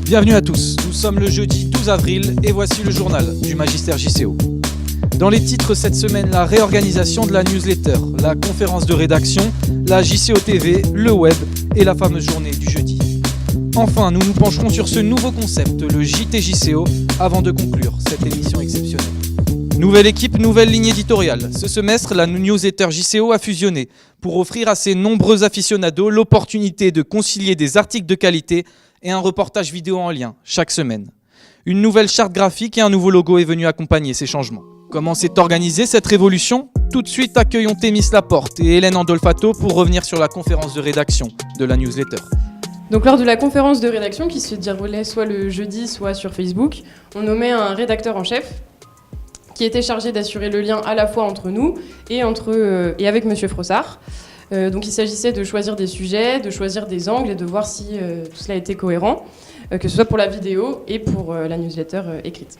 Bienvenue à tous, nous sommes le jeudi 12 avril et voici le journal du Magistère JCO. Dans les titres cette semaine, la réorganisation de la newsletter, la conférence de rédaction, la JCO TV, le web et la fameuse journée du jeudi. Enfin, nous nous pencherons sur ce nouveau concept, le JTJCO, avant de conclure cette émission exceptionnelle. Nouvelle équipe, nouvelle ligne éditoriale. Ce semestre, la newsletter JCO a fusionné pour offrir à ses nombreux aficionados l'opportunité de concilier des articles de qualité et un reportage vidéo en lien, chaque semaine. Une nouvelle charte graphique et un nouveau logo est venu accompagner ces changements. Comment s'est organisée cette révolution ? Tout de suite, accueillons Thémis Laporte et Hélène Andolfato pour revenir sur la conférence de rédaction de la newsletter. Donc lors de la conférence de rédaction qui se déroulait soit le jeudi, soit sur Facebook, on nommait un rédacteur en chef qui était chargé d'assurer le lien à la fois entre nous et avec Monsieur Frossard. Donc il s'agissait de choisir des sujets, de choisir des angles et de voir si tout cela était cohérent, que ce soit pour la vidéo et pour la newsletter écrite.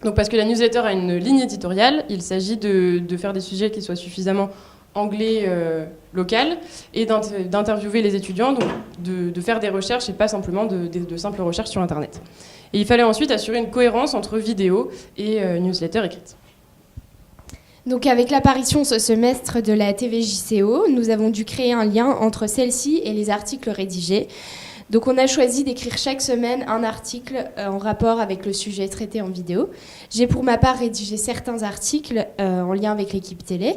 Donc parce que la newsletter a une ligne éditoriale, il s'agit de faire des sujets qui soient suffisamment anglais local et d'interviewer les étudiants, donc de faire des recherches et pas simplement de simples recherches sur Internet. Et il fallait ensuite assurer une cohérence entre vidéo et newsletter écrite. Donc avec l'apparition ce semestre de la TVJCO, nous avons dû créer un lien entre celle-ci et les articles rédigés. Donc on a choisi d'écrire chaque semaine un article en rapport avec le sujet traité en vidéo. J'ai pour ma part rédigé certains articles en lien avec l'équipe télé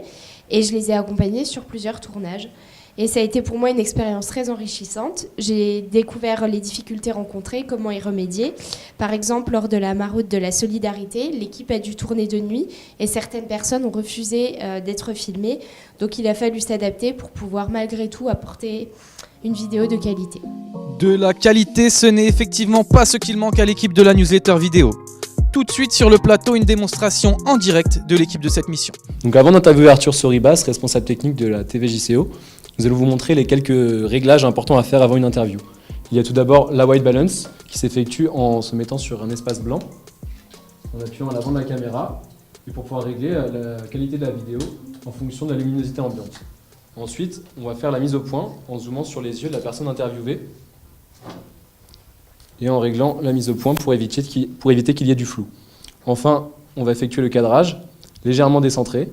et je les ai accompagnés sur plusieurs tournages. Et ça a été pour moi une expérience très enrichissante. J'ai découvert les difficultés rencontrées, comment y remédier. Par exemple, lors de la maraude de la solidarité, l'équipe a dû tourner de nuit et certaines personnes ont refusé d'être filmées. Donc il a fallu s'adapter pour pouvoir malgré tout apporter une vidéo de qualité. De la qualité, ce n'est effectivement pas ce qu'il manque à l'équipe de la newsletter vidéo. Tout de suite sur le plateau, une démonstration en direct de l'équipe de cette mission. Donc avant d'interviewer Arthur Soribas, responsable technique de la TVJCO, nous allons vous montrer les quelques réglages importants à faire avant une interview. Il y a tout d'abord la white balance qui s'effectue en se mettant sur un espace blanc, en appuyant à l'avant de la caméra, et pour pouvoir régler la qualité de la vidéo en fonction de la luminosité ambiante. Ensuite, on va faire la mise au point en zoomant sur les yeux de la personne interviewée et en réglant la mise au point pour éviter qu'il y ait du flou. Enfin, on va effectuer le cadrage légèrement décentré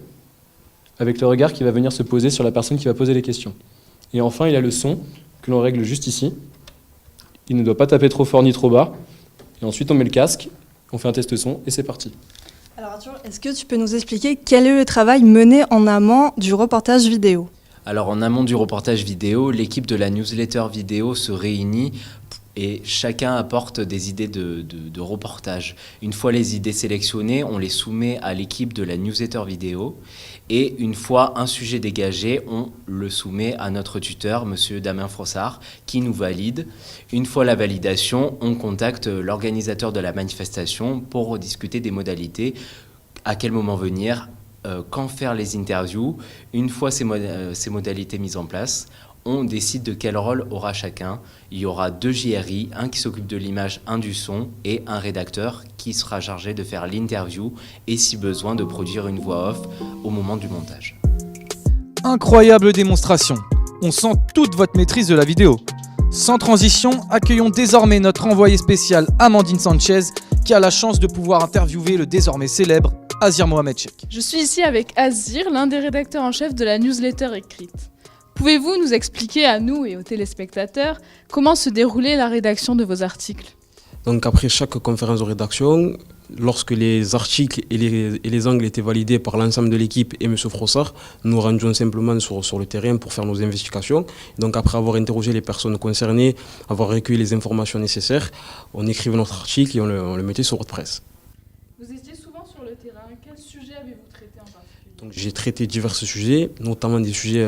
avec le regard qui va venir se poser sur la personne qui va poser les questions. Et enfin, il y a le son que l'on règle juste ici. Il ne doit pas taper trop fort ni trop bas. Et ensuite, on met le casque, on fait un test son et c'est parti. Alors Arthur, est-ce que tu peux nous expliquer quel est le travail mené en amont du reportage vidéo ? Alors en amont du reportage vidéo, l'équipe de la newsletter vidéo se réunit et chacun apporte des idées de reportage. Une fois les idées sélectionnées, on les soumet à l'équipe de la newsletter vidéo et une fois un sujet dégagé, on le soumet à notre tuteur, monsieur Damien Frossard, qui nous valide. Une fois la validation, on contacte l'organisateur de la manifestation pour rediscuter des modalités, à quel moment venir, quand faire les interviews. Une fois ces modalités mises en place, on décide de quel rôle aura chacun. Il y aura 2 JRI, un qui s'occupe de l'image, un du son, et un rédacteur qui sera chargé de faire l'interview et si besoin de produire une voix off au moment du montage. Incroyable démonstration. On sent toute votre maîtrise de la vidéo. Sans transition, accueillons désormais notre envoyée spéciale Amandine Sanchez qui a la chance de pouvoir interviewer le désormais célèbre Azir Mohamed Cheikh. Je suis ici avec Azir, l'un des rédacteurs en chef de la newsletter écrite. Pouvez-vous nous expliquer à nous et aux téléspectateurs comment se déroulait la rédaction de vos articles ? Donc après chaque conférence de rédaction, lorsque les articles et les angles étaient validés par l'ensemble de l'équipe et M. Frossard, nous rendions simplement sur le terrain pour faire nos investigations. Donc après avoir interrogé les personnes concernées, avoir recueilli les informations nécessaires, on écrivait notre article et on le mettait sur WordPress. Vous étiez souvent sur le terrain. Quel sujet avez-vous traité en particulier ? Donc j'ai traité divers sujets, notamment des sujets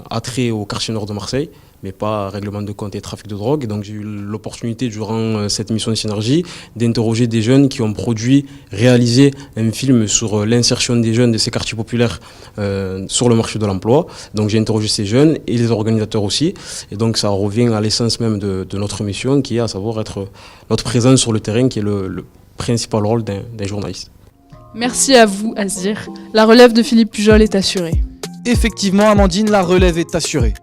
attrait au quartier nord de Marseille, mais pas règlement de compte et trafic de drogue. Et donc j'ai eu l'opportunité durant cette mission de Synergie d'interroger des jeunes qui ont réalisé un film sur l'insertion des jeunes de ces quartiers populaires sur le marché de l'emploi. Donc j'ai interrogé ces jeunes et les organisateurs aussi. Et donc ça revient à l'essence même de notre mission, qui est à savoir être notre présence sur le terrain, qui est le principal rôle d'un journaliste. Merci à vous, Azir. La relève de Philippe Pujol est assurée. Effectivement, Amandine, la relève est assurée.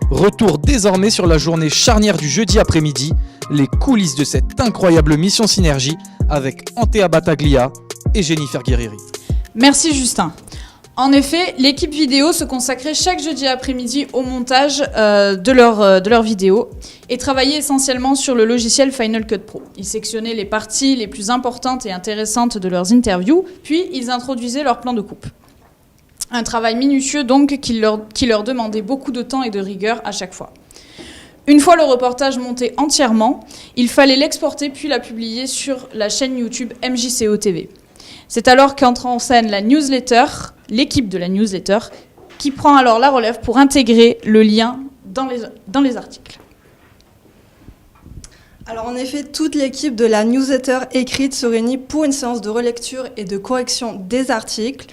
Retour désormais sur la journée charnière du jeudi après-midi, les coulisses de cette incroyable mission Synergie avec Antea Battaglia et Jennifer Guerrieri. Merci Justin. En effet, l'équipe vidéo se consacrait chaque jeudi après-midi au montage de leurs vidéos et travaillait essentiellement sur le logiciel Final Cut Pro. Ils sectionnaient les parties les plus importantes et intéressantes de leurs interviews, puis ils introduisaient leur plan de coupe. Un travail minutieux donc qui leur demandait beaucoup de temps et de rigueur à chaque fois. Une fois le reportage monté entièrement, il fallait l'exporter puis la publier sur la chaîne YouTube MJCO TV. C'est alors qu'entre en scène la newsletter, l'équipe de la newsletter, qui prend alors la relève pour intégrer le lien dans les articles. Alors en effet, toute l'équipe de la newsletter écrite se réunit pour une séance de relecture et de correction des articles.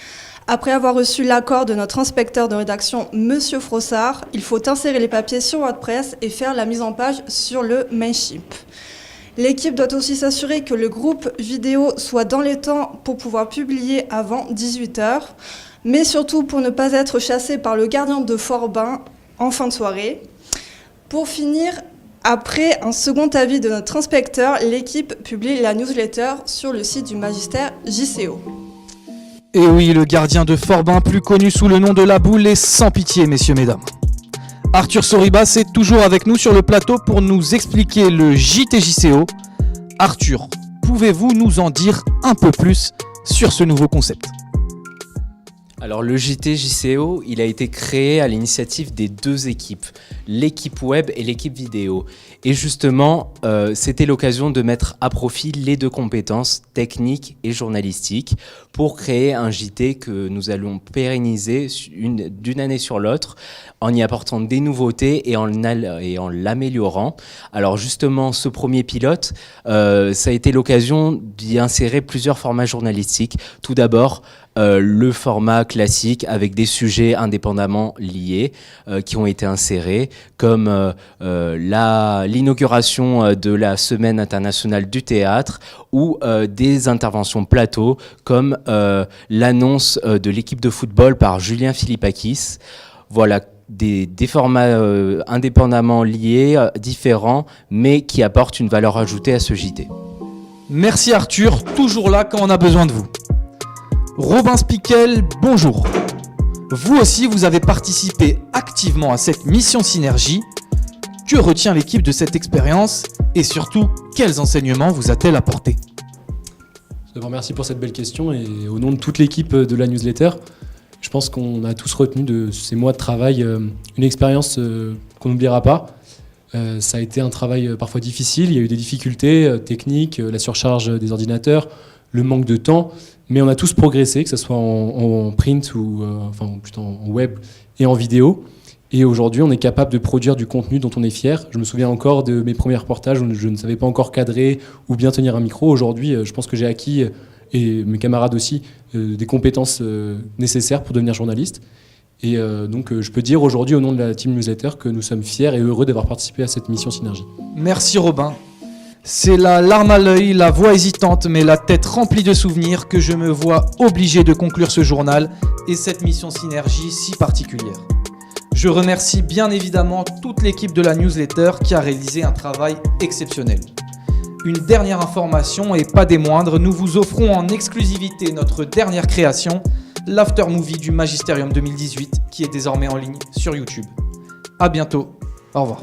Après avoir reçu l'accord de notre inspecteur de rédaction, Monsieur Frossard, il faut insérer les papiers sur WordPress et faire la mise en page sur le Mailchimp. L'équipe doit aussi s'assurer que le groupe vidéo soit dans les temps pour pouvoir publier avant 18h, mais surtout pour ne pas être chassé par le gardien de Forbin en fin de soirée. Pour finir, après un second avis de notre inspecteur, l'équipe publie la newsletter sur le site du magistère JCO. Et oui, le gardien de Forbin, plus connu sous le nom de la boule, est sans pitié, messieurs, mesdames. Arthur Soribas est toujours avec nous sur le plateau pour nous expliquer le JTJCO. Arthur, pouvez-vous nous en dire un peu plus sur ce nouveau concept ? Alors le JTJCO, il a été créé à l'initiative des deux équipes, l'équipe web et l'équipe vidéo. Et justement, c'était l'occasion de mettre à profit les deux compétences techniques et journalistiques pour créer un JT que nous allons pérenniser d'une année sur l'autre en y apportant des nouveautés et en l'améliorant. Alors justement, ce premier pilote, ça a été l'occasion d'y insérer plusieurs formats journalistiques. Tout d'abord, le format classique avec des sujets indépendamment liés qui ont été insérés, comme l'inauguration de la Semaine internationale du théâtre ou des interventions plateau comme l'annonce de l'équipe de football par Julien Philippakis. Voilà, des formats indépendamment liés, différents, mais qui apportent une valeur ajoutée à ce JT. Merci Arthur, toujours là quand on a besoin de vous. Robin Spiquel, bonjour. Vous aussi, vous avez participé activement à cette mission Synergie. Que retient l'équipe de cette expérience et surtout, quels enseignements vous a-t-elle apporté ? D'abord, merci pour cette belle question et au nom de toute l'équipe de la newsletter, je pense qu'on a tous retenu de ces mois de travail une expérience qu'on n'oubliera pas. Ça a été un travail parfois difficile, il y a eu des difficultés techniques, la surcharge des ordinateurs, le manque de temps, mais on a tous progressé, que ce soit en print ou plutôt en web et en vidéo. Et aujourd'hui, on est capable de produire du contenu dont on est fier. Je me souviens encore de mes premiers reportages où je ne savais pas encore cadrer ou bien tenir un micro. Aujourd'hui, je pense que j'ai acquis, et mes camarades aussi, des compétences nécessaires pour devenir journaliste. Et donc, je peux dire aujourd'hui, au nom de la team newsletter, que nous sommes fiers et heureux d'avoir participé à cette mission Synergie. Merci Robin. C'est la larme à l'œil, la voix hésitante, mais la tête remplie de souvenirs que je me vois obligé de conclure ce journal et cette mission Synergie si particulière. Je remercie bien évidemment toute l'équipe de la newsletter qui a réalisé un travail exceptionnel. Une dernière information et pas des moindres, nous vous offrons en exclusivité notre dernière création, l'After Movie du Magisterium 2018 qui est désormais en ligne sur YouTube. À bientôt, au revoir.